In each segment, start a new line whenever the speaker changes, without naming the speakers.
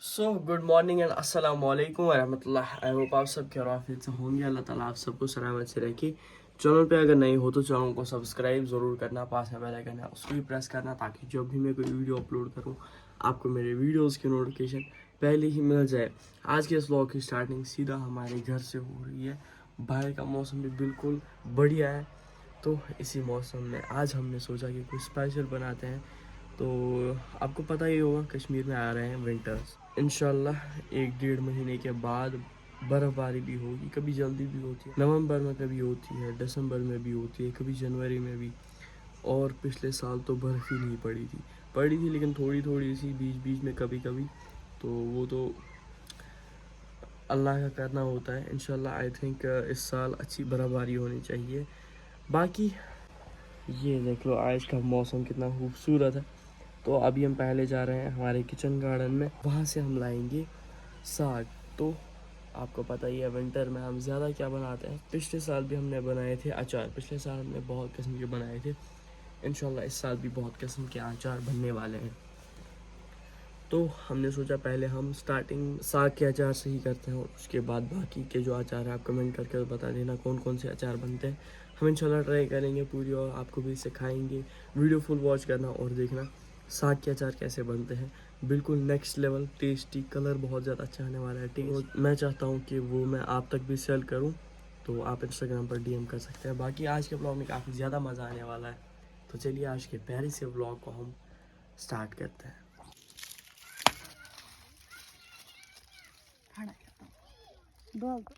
Good morning and अस्सलाम वालेकुम वरहमतुल्लाह। I hope आप सब खैरियत से होंगे। अल्लाह ताला आप सबको सलामत से रखे। चैनल पे अगर नए हो तो चैनल को सब्सक्राइब ज़रूर करना, पास में बेल आइकन है उसको भी प्रेस करना ताकि जब भी मैं कोई वीडियो अपलोड करूँ आपको मेरे वीडियोज़ की नोटिफिकेशन पहले ही मिल जाए। आज के इस व्लॉग की स्टार्टिंग सीधा हमारे घर से हो रही है। बाहर का मौसम भी बिल्कुल बढ़िया है, तो इसी मौसम में आज हमने सोचा कि कुछ स्पेशल बनाते हैं। तो आपको पता ही होगा कश्मीर में आ रहे हैं विंटर्स। इंशाल्लाह 1-1.5 महीने के बाद बर्फ़बारी भी होगी, कभी जल्दी भी होती है, नवंबर में कभी होती है, दिसंबर में भी होती है, कभी जनवरी में भी। और पिछले साल तो बर्फ़ ही नहीं पड़ी थी लेकिन थोड़ी थोड़ी सी बीच बीच में कभी कभी। तो वो तो अल्लाह का करना होता है। इंशाल्लाह आई थिंक इस साल अच्छी बर्फ़बारी होनी चाहिए। बाकी ये देख लो आज का मौसम कितना खूबसूरत है। तो अभी हम पहले जा रहे हैं हमारे किचन गार्डन में, वहाँ से हम लाएंगे साग। तो आपको पता ही है विंटर में हम ज़्यादा क्या बनाते हैं। पिछले साल भी हमने बनाए थे अचार, पिछले साल हमने बहुत किस्म के बनाए थे। इंशाल्लाह इस साल भी बहुत किस्म के अचार बनने वाले हैं। तो हमने सोचा पहले हम स्टार्टिंग साग के अचार से ही करते हैं और उसके बाद बाकी के जो अचार है आप कमेंट करके बता देना कौन कौन से अचार बनते हैं। हम इंशाल्लाह ट्राई करेंगे पूरी और आपको भी सिखाएंगे। वीडियो फुल वॉच करना और देखना साग के अचार कैसे बनते हैं। बिल्कुल नेक्स्ट लेवल टेस्टी, कलर बहुत ज़्यादा अच्छा आने वाला है। टेस्ट मैं चाहता हूँ कि वो मैं आप तक भी सेल करूँ, तो आप इंस्टाग्राम पर डीएम कर सकते हैं। बाकी आज के ब्लॉग में काफ़ी ज़्यादा मज़ा आने वाला है। तो चलिए आज के प्यारे से ब्लॉग को हम स्टार्ट करते हैं।
Dog.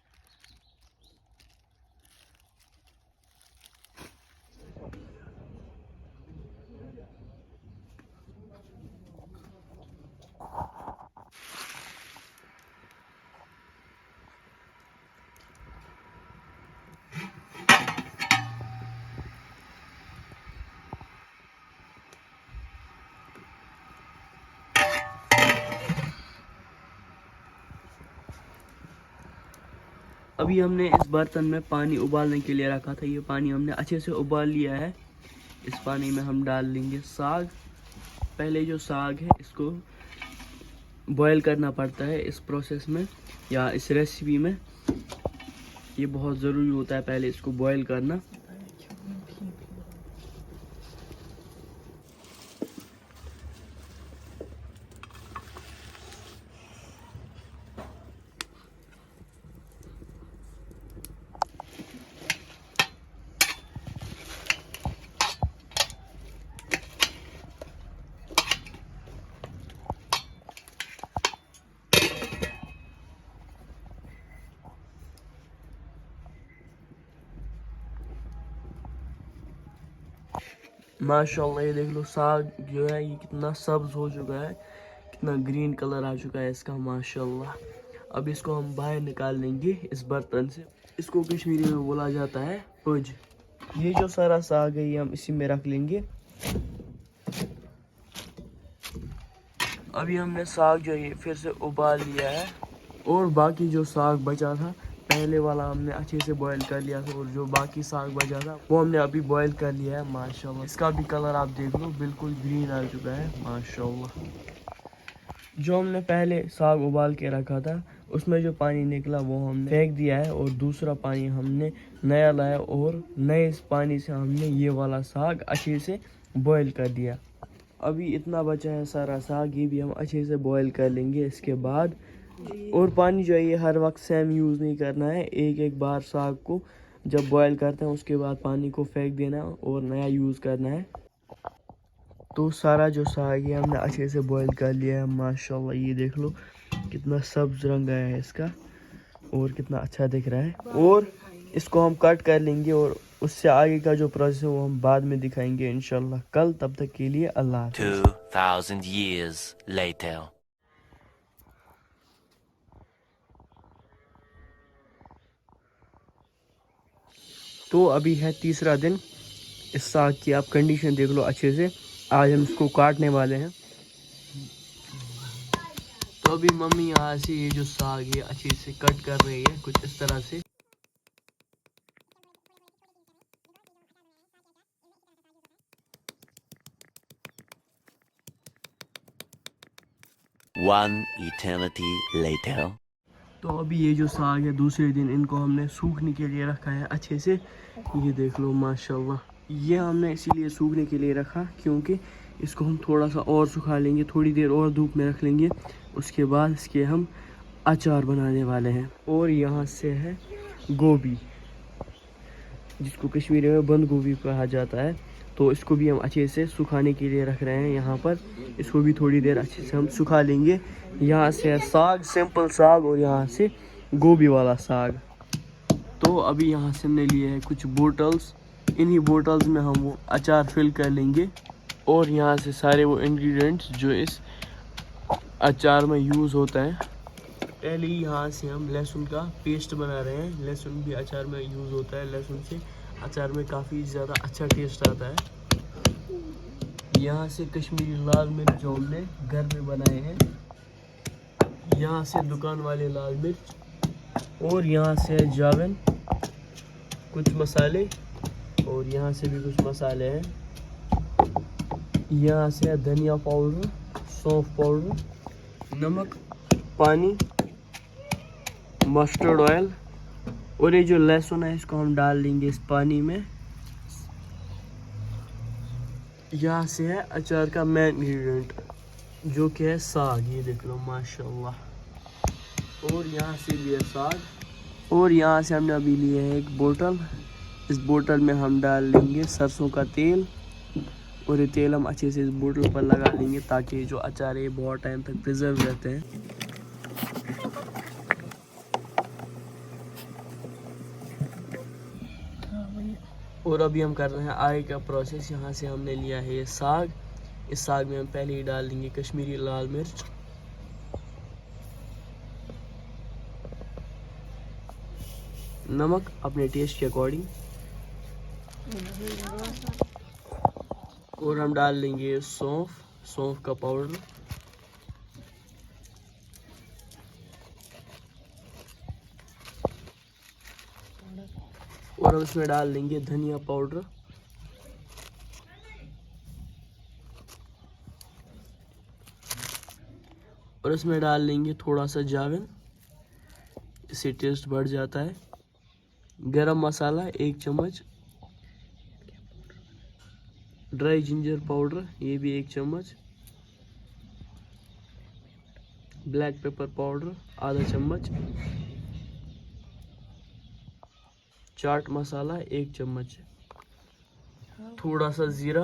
अभी हमने इस बर्तन में पानी उबालने के लिए रखा था। ये पानी हमने अच्छे से उबाल लिया है। इस पानी में हम डाल लेंगे साग। पहले जो साग है इसको बॉईल करना पड़ता है इस प्रोसेस में या इस रेसिपी में। ये बहुत ज़रूरी होता है पहले इसको बॉईल करना। माशाल्लाह ये देख लो साग जो है ये कितना सब्ज हो चुका है, कितना ग्रीन कलर आ चुका है इसका माशाल्लाह। अब इसको हम बाहर निकाल लेंगे इस बर्तन से। इसको कश्मीरी में बोला जाता है पुज। ये जो सारा साग है ये हम इसी में रख लेंगे। अभी हमने साग जो है फिर से उबाल लिया है और बाकी जो साग बचा था पहले वाला हमने अच्छे से बॉईल कर लिया था और जो बाकी साग बचा था वो हमने अभी बॉईल कर लिया है माशाल्लाह। इसका भी कलर आप देख लो बिल्कुल ग्रीन आ चुका है माशाल्लाह। जो हमने पहले साग उबाल के रखा था उसमें जो पानी निकला वो हमने फेंक दिया है और दूसरा पानी हमने नया लाया और नए पानी से हमने ये वाला साग अच्छे से बॉईल कर दिया। अभी इतना बचा है सारा साग, ये भी हम अच्छे से बॉईल कर लेंगे इसके बाद। और पानी जो है ये हर वक्त सेम यूज़ नहीं करना है। एक एक बार साग को जब बॉईल करते हैं उसके बाद पानी को फेंक देना और नया यूज़ करना है। तो सारा जो साग है हमने अच्छे से बॉईल कर लिया है माशाल्लाह। ये देख लो कितना सब्ज रंग आया है इसका और कितना अच्छा दिख रहा है। और इसको हम कट कर लेंगे और उससे आगे का जो प्रोसेस है वो हम बाद में दिखाएंगे इंशाल्लाह कल। तब तक के लिए अल्लाह हाफ़िज़।
2000 years later.
तो अभी है तीसरा दिन। इस साग की आप कंडीशन देख लो अच्छे से। आज हम इसको काटने वाले हैं। तो अभी मम्मी यहाँ से ये जो साग है अच्छे से कट कर रही है कुछ इस तरह से।
One eternity later.
तो अभी ये जो साग है दूसरे दिन इनको हमने सूखने के लिए रखा है अच्छे से। ये देख लो माशाल्लाह, ये हमने इसीलिए सूखने के लिए रखा क्योंकि इसको हम थोड़ा सा और सुखा लेंगे, थोड़ी देर और धूप में रख लेंगे, उसके बाद इसके हम अचार बनाने वाले हैं। और यहाँ से है गोभी, जिसको कश्मीरी में बंद गोभी कहा जाता है, तो इसको भी हम अच्छे से सुखाने के लिए रख रहे हैं यहाँ पर। इसको भी थोड़ी देर अच्छे से हम सुखा लेंगे। यहाँ से है साग, सिंपल साग, और यहाँ से गोभी वाला साग। तो अभी यहाँ से हमने लिए हैं कुछ बोतल्स, इन्हीं बोतल्स में हम वो अचार फिल कर लेंगे। और यहाँ से सारे वो इंग्रेडिएंट्स जो इस अचार में यूज़ होता है। पहले ही यहाँ से हम लहसुन का पेस्ट बना रहे हैं। लहसुन भी अचार में यूज़ होता है, लहसुन से अचार में काफ़ी ज़्यादा अच्छा टेस्ट आता है। यहाँ से कश्मीरी लाल मिर्च जो हमने घर में बनाए हैं, यहाँ से दुकान वाले लाल मिर्च, और यहाँ से जावन, कुछ मसाले, और यहाँ से भी कुछ मसाले हैं। यहाँ से है धनिया पाउडर, सौंफ पाउडर, नमक, पानी, मस्टर्ड ऑयल, और ये जो लहसुन है इसको हम डाल देंगे इस पानी में। यहाँ से है अचार का मेन इंग्रेडिएंट जो कि है साग, ये देख लो माशाल्लाह। और यहाँ से भी है साग। और यहाँ से हमने अभी लिए है एक बोतल, इस बोतल में हम डाल देंगे सरसों का तेल, और ये तेल हम अच्छे से इस बोतल पर लगा लेंगे ताकि जो अचार है बहुत टाइम तक प्रिजर्व रहते हैं। और अभी हम कर रहे हैं आगे का प्रोसेस। यहाँ से हमने लिया है ये साग, इस साग में हम पहले ही डाल देंगे कश्मीरी लाल मिर्च, नमक अपने टेस्ट के अकॉर्डिंग, और हम डाल लेंगे सौंफ का पाउडर, और हम इसमें डाल देंगे धनिया पाउडर, और इसमें डाल लेंगे थोड़ा सा जाविन, इससे टेस्ट बढ़ जाता है। गरम मसाला 1 चम्मच, ड्राई जिंजर पाउडर ये भी 1 चम्मच, ब्लैक पेपर पाउडर आधा चम्मच, चाट मसाला 1 चम्मच, थोड़ा सा जीरा,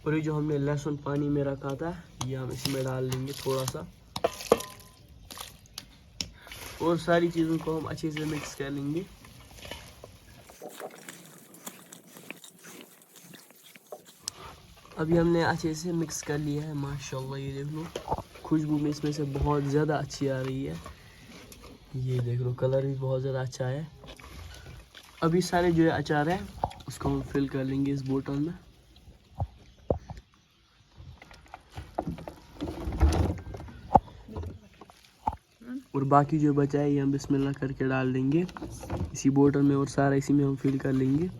और ये जो हमने लहसुन पानी में रखा था ये हम इसमें डाल देंगे थोड़ा सा, और सारी चीज़ों को हम अच्छे से मिक्स कर लेंगे। अभी हमने अच्छे से मिक्स कर लिया है माशाल्लाह, ये देख लो खुशबू में इसमें से बहुत ज़्यादा अच्छी आ रही है। ये देख लो कलर भी बहुत ज़्यादा अच्छा है। अभी सारे जो अचार है उसको हम फिल कर लेंगे इस बोतल में। और बाकी जो बचा है ये हम बिस्मिल्लाह करके डाल देंगे इसी बोतल में, और सारा इसी में हम फिल कर लेंगे।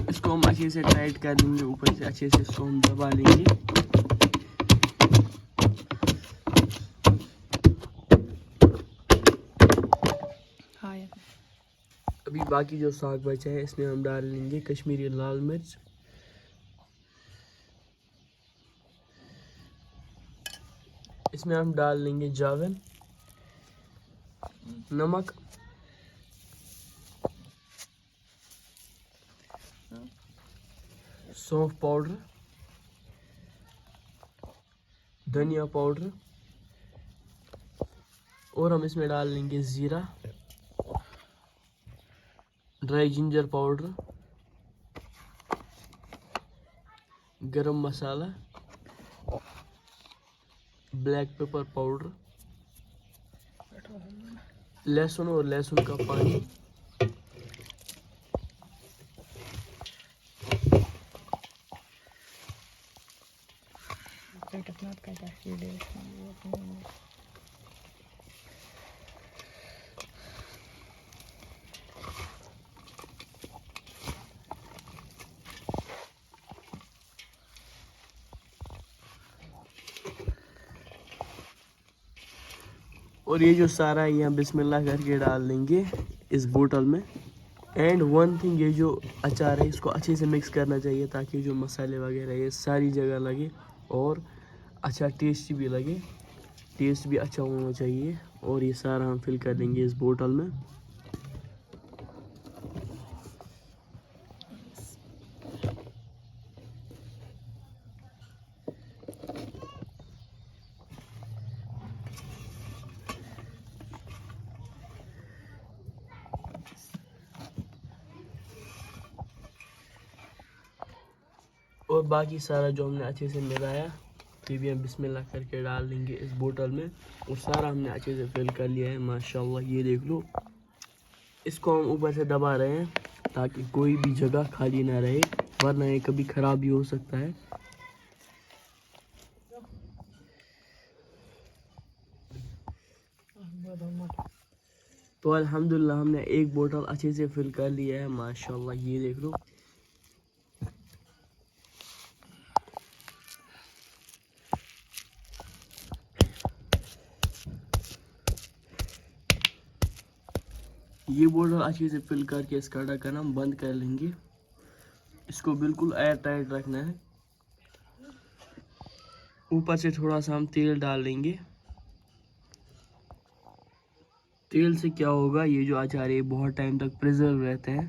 इसको हम अच्छे से टाइट कर देंगे, ऊपर से अच्छे से इसको हम दबा लेंगे। अभी बाकी जो साग बचा है इसमें हम डाल लेंगे कश्मीरी लाल मिर्च, इसमें हम डाल लेंगे जाविन, नमक, सौंफ पाउडर, धनिया पाउडर, और हम इसमें डाल लेंगे ज़ीरा, ड्राई जिंजर पाउडर, गरम मसाला, ब्लैक पेपर पाउडर, लहसुन और लहसुन का पानी, और ये जो सारा है यहाँ बिस्मिल्लाह करके डाल देंगे इस बोतल में। एंड वन थिंग, ये जो अचार है इसको अच्छे से मिक्स करना चाहिए ताकि जो मसाले वगैरह ये सारी जगह लगे और अच्छा टेस्ट भी लगे। टेस्ट भी अच्छा होना चाहिए। और ये सारा हम फिल कर देंगे इस बोतल में। और बाकी सारा जो हमने अच्छे से मिलाया ये भी हम बिस्मिल्लाह करके डाल देंगे इस बोतल में। और सारा हमने अच्छे से फिल कर लिया है माशाल्लाह, ये देख लो। इसको हम ऊपर से दबा रहे हैं ताकि कोई भी जगह खाली ना रहे, वरना ये कभी ख़राब भी हो सकता है। तो अल्हम्दुलिल्लाह हमने एक बोतल अच्छे से फिल कर लिया है माशाल्लाह, ये देख लो। ये बोतल अच्छे से फिल करके इसका ढक्कन हम बंद कर लेंगे। इसको बिल्कुल एयर टाइट रखना है। ऊपर से थोड़ा सा हम तेल डाल लेंगे। तेल से क्या होगा, ये जो अचार है बहुत टाइम तक प्रिजर्व रहते हैं।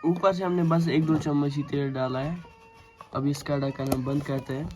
ऊपर से हमने बस 1-2 चम्मच ही तेल डाला है। अब इसका ढक्कन हम बंद करते हैं।